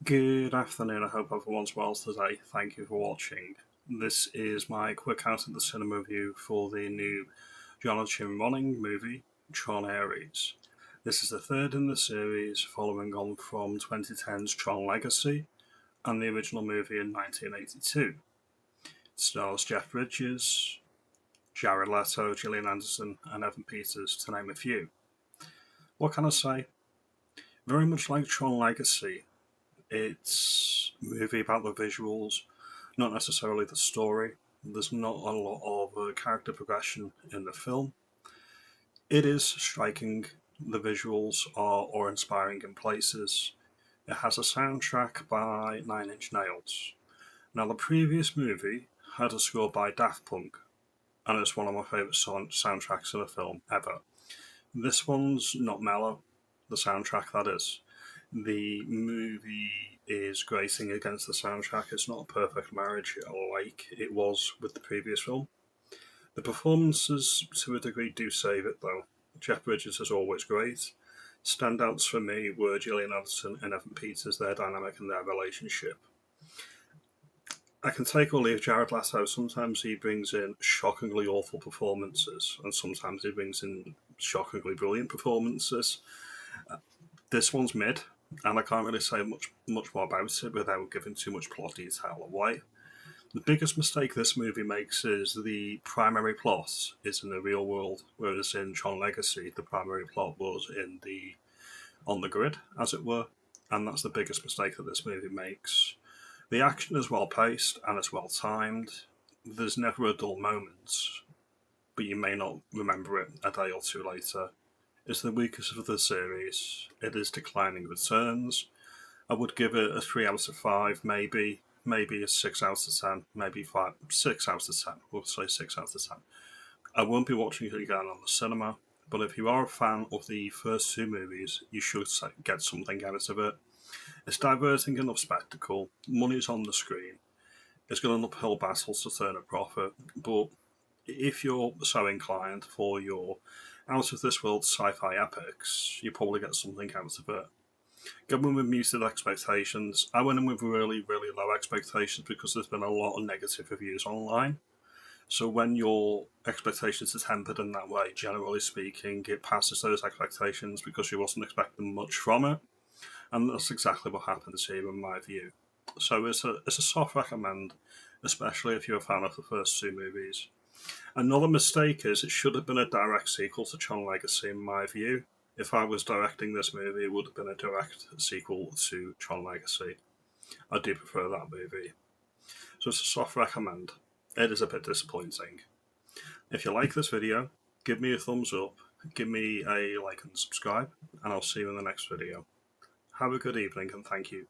Good afternoon, I hope everyone's well today. Thank you for watching. This is my quick out of the cinema review for the new Jonathan Ronning movie, Tron Ares. This is the third in the series, following on from 2010's Tron Legacy and the original movie in 1982. It stars Jeff Bridges, Jared Leto, Gillian Anderson, and Evan Peters, to name a few. What can I say? Very much like Tron Legacy, it's a movie about the visuals, not necessarily the story. There's not a lot of character progression in the film. It is striking. The visuals are awe-inspiring in places. It has a soundtrack by Nine Inch Nails. Now, the previous movie had a score by Daft Punk, and it's one of my favourite soundtracks in a film ever. This one's not mellow, the soundtrack that is. The movie is grating against the soundtrack. It's not a perfect marriage like it was with the previous film. The performances, to a degree, do save it, though. Jeff Bridges is always great. Standouts for me were Gillian Anderson and Evan Peters, their dynamic and their relationship. I can take or leave Jared Leto. Sometimes he brings in shockingly awful performances, and sometimes he brings in shockingly brilliant performances. This one's mid, and I can't really say much more about it without giving too much plot detail away. The biggest mistake this movie makes is the primary plot is in the real world, whereas in Tron Legacy, the primary plot was on the grid, as it were, and that's the biggest mistake that this movie makes. The action is well paced and it's well timed. There's never a dull moment, but you may not remember it a day or two later. It's the weakest of the series. It is declining returns. I would give it a 3 out of 5, maybe a 6 out of 10, maybe 6 out of 10. We'll say 6 out of 10. I won't be watching it again on the cinema, but if you are a fan of the first two movies, you should get something out of it. It's diverting enough spectacle, money's on the screen, it's got an uphill battle to turn a profit, but if you're so inclined for your out-of-this-world sci-fi epics, you probably get something out of it. Go in with muted expectations. I went in with really, really low expectations because there's been a lot of negative reviews online. So when your expectations are tempered in that way, generally speaking, it passes those expectations because you wasn't expecting much from it. And that's exactly what happens here in my view. So it's a soft recommend, especially if you're a fan of the first two movies. Another mistake is it should have been a direct sequel to Tron Legacy in my view. If I was directing this movie, it would have been a direct sequel to Tron Legacy. I do prefer that movie. So it's a soft recommend. It is a bit disappointing. If you like this video, give me a thumbs up, give me a like and subscribe, and I'll see you in the next video. Have a good evening and thank you.